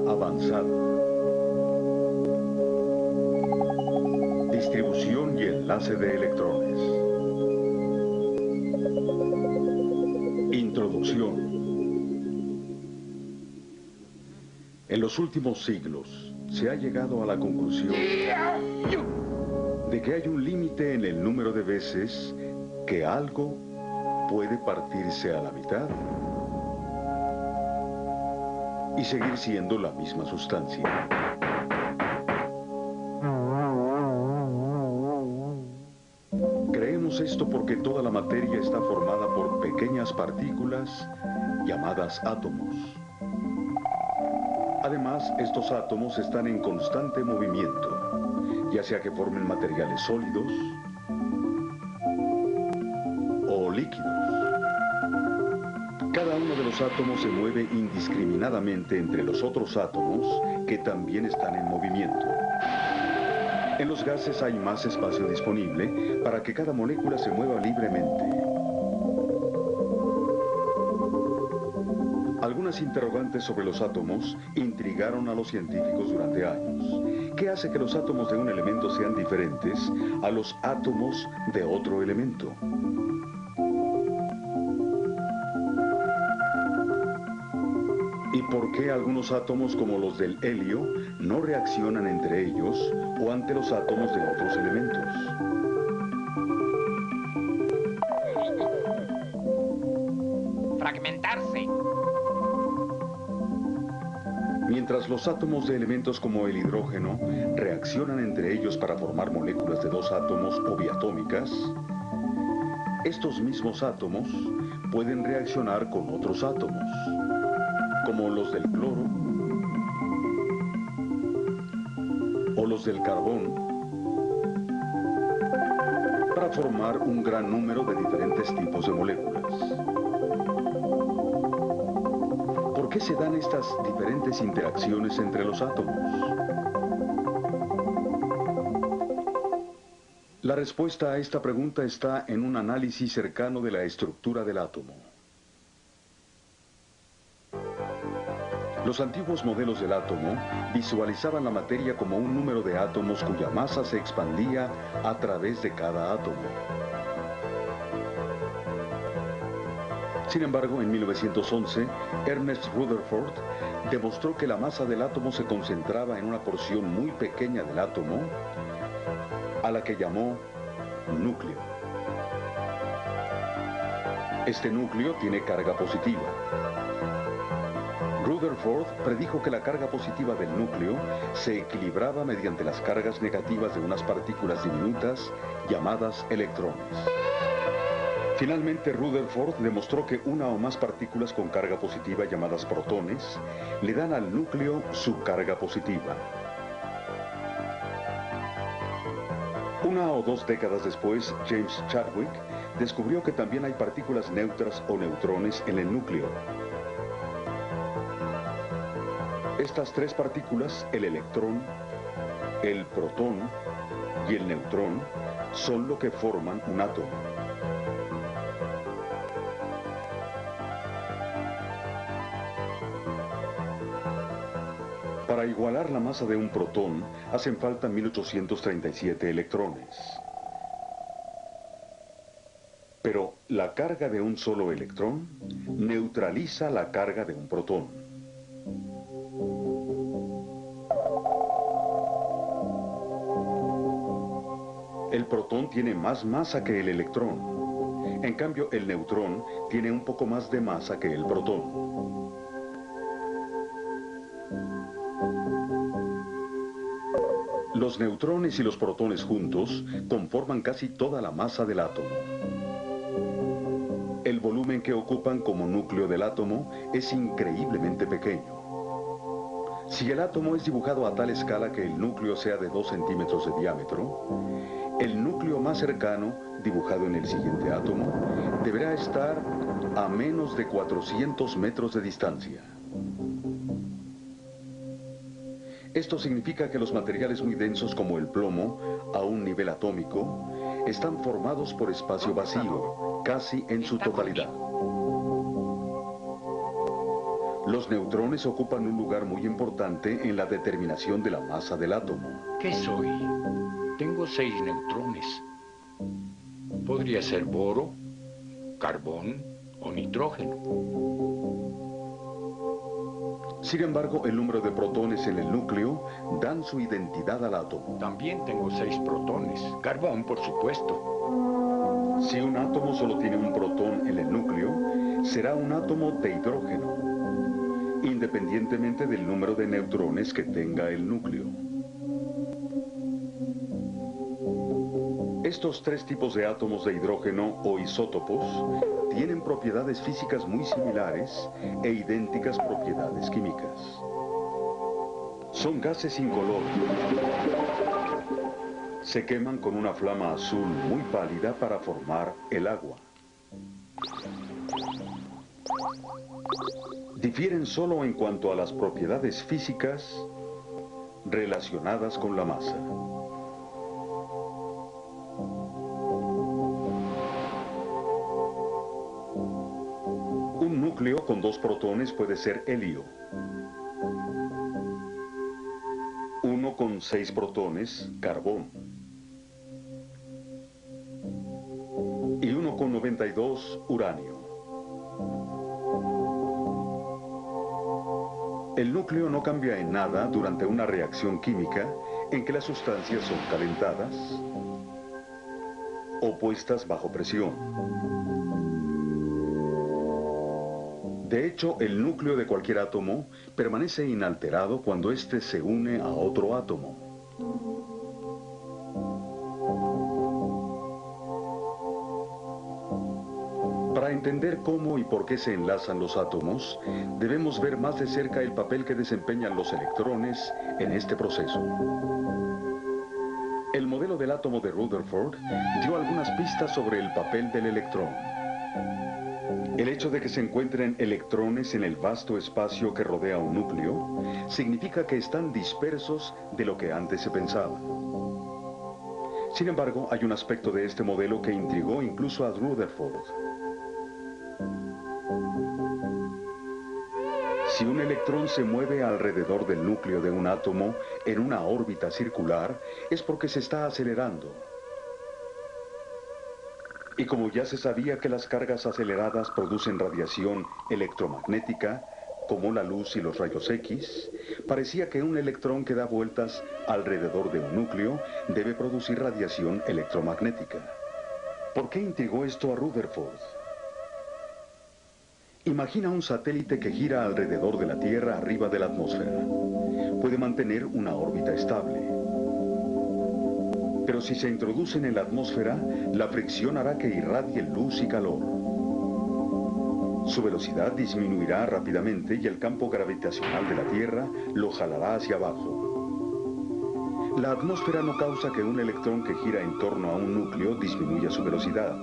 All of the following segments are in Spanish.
avanzada. Distribución y enlace de electrones. Introducción. En los últimos siglos se ha llegado a la conclusión de que hay un límite en el número de veces que algo puede partirse a la mitad y seguir siendo la misma sustancia. Creemos esto porque toda la materia está formada por pequeñas partículas llamadas átomos. Además, estos átomos están en constante movimiento, ya sea que formen materiales sólidos o líquidos. Cada uno de los átomos se mueve indiscriminadamente entre los otros átomos que también están en movimiento. En los gases hay más espacio disponible para que cada molécula se mueva libremente. Algunas interrogantes sobre los átomos intrigaron a los científicos durante años. ¿Qué hace que los átomos de un elemento sean diferentes a los átomos de otro elemento? ¿Y por qué algunos átomos como los del helio no reaccionan entre ellos o ante los átomos de otros elementos? Fragmentarse. Mientras los átomos de elementos como el hidrógeno reaccionan entre ellos para formar moléculas de dos átomos o biatómicas, estos mismos átomos pueden reaccionar con otros átomos, como los del cloro o los del carbón, para formar un gran número de diferentes tipos de moléculas. ¿Por qué se dan estas diferentes interacciones entre los átomos? La respuesta a esta pregunta está en un análisis cercano de la estructura del átomo. Los antiguos modelos del átomo visualizaban la materia como un número de átomos cuya masa se expandía a través de cada átomo. Sin embargo, en 1911, Ernest Rutherford demostró que la masa del átomo se concentraba en una porción muy pequeña del átomo, a la que llamó núcleo. Este núcleo tiene carga positiva. Rutherford predijo que la carga positiva del núcleo se equilibraba mediante las cargas negativas de unas partículas diminutas llamadas electrones. Finalmente, Rutherford demostró que una o más partículas con carga positiva llamadas protones le dan al núcleo su carga positiva. Una o dos décadas después, James Chadwick descubrió que también hay partículas neutras o neutrones en el núcleo. Estas tres partículas, el electrón, el protón y el neutrón, son lo que forman un átomo. Para igualar la masa de un protón, hacen falta 1837 electrones. Pero la carga de un solo electrón neutraliza la carga de un protón. El protón tiene más masa que el electrón. En cambio, el neutrón tiene un poco más de masa que el protón. Los neutrones y los protones juntos conforman casi toda la masa del átomo. El volumen que ocupan como núcleo del átomo es increíblemente pequeño. Si el átomo es dibujado a tal escala que el núcleo sea de 2 centímetros de diámetro, el núcleo más cercano, dibujado en el siguiente átomo, deberá estar a menos de 400 metros de distancia. Esto significa que los materiales muy densos como el plomo, a un nivel atómico, están formados por espacio vacío, casi en su totalidad. Los neutrones ocupan un lugar muy importante en la determinación de la masa del átomo. ¿Qué soy? Tengo 6 neutrones. Podría ser boro, carbón o nitrógeno. Sin embargo, el número de protones en el núcleo dan su identidad al átomo. También tengo 6 protones. Carbón, por supuesto. Si un átomo solo tiene un protón en el núcleo, será un átomo de hidrógeno, independientemente del número de neutrones que tenga el núcleo. Estos 3 tipos de átomos de hidrógeno o isótopos tienen propiedades físicas muy similares e idénticas propiedades químicas. Son gases incoloros. Se queman con una flama azul muy pálida para formar el agua. Difieren solo en cuanto a las propiedades físicas relacionadas con la masa. Un núcleo con 2 protones puede ser helio. Uno con 6 protones, carbón. Y uno con 92, uranio. El núcleo no cambia en nada durante una reacción química en que las sustancias son calentadas o puestas bajo presión. De hecho, el núcleo de cualquier átomo permanece inalterado cuando éste se une a otro átomo. Para entender cómo y por qué se enlazan los átomos, debemos ver más de cerca el papel que desempeñan los electrones en este proceso. El modelo del átomo de Rutherford dio algunas pistas sobre el papel del electrón. El hecho de que se encuentren electrones en el vasto espacio que rodea un núcleo significa que están dispersos de lo que antes se pensaba. Sin embargo, hay un aspecto de este modelo que intrigó incluso a Rutherford. Si un electrón se mueve alrededor del núcleo de un átomo en una órbita circular, es porque se está acelerando. Y como ya se sabía que las cargas aceleradas producen radiación electromagnética, como la luz y los rayos X, parecía que un electrón que da vueltas alrededor de un núcleo debe producir radiación electromagnética. ¿Por qué intrigó esto a Rutherford? Imagina un satélite que gira alrededor de la Tierra arriba de la atmósfera. Puede mantener una órbita estable. Pero si se introducen en la atmósfera, la fricción hará que irradie luz y calor. Su velocidad disminuirá rápidamente y el campo gravitacional de la Tierra lo jalará hacia abajo. La atmósfera no causa que un electrón que gira en torno a un núcleo disminuya su velocidad.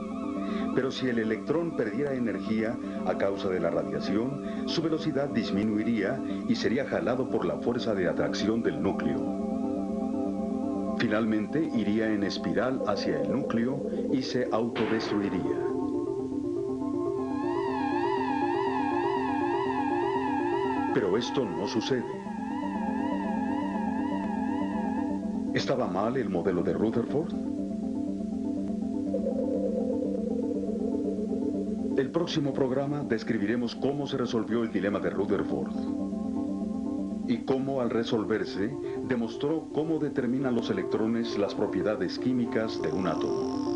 Pero si el electrón perdiera energía a causa de la radiación, su velocidad disminuiría y sería jalado por la fuerza de atracción del núcleo. Finalmente iría en espiral hacia el núcleo y se autodestruiría. Pero esto no sucede. ¿Estaba mal el modelo de Rutherford? El próximo programa describiremos cómo se resolvió el dilema de Rutherford y cómo al resolverse demostró cómo determinan los electrones las propiedades químicas de un átomo.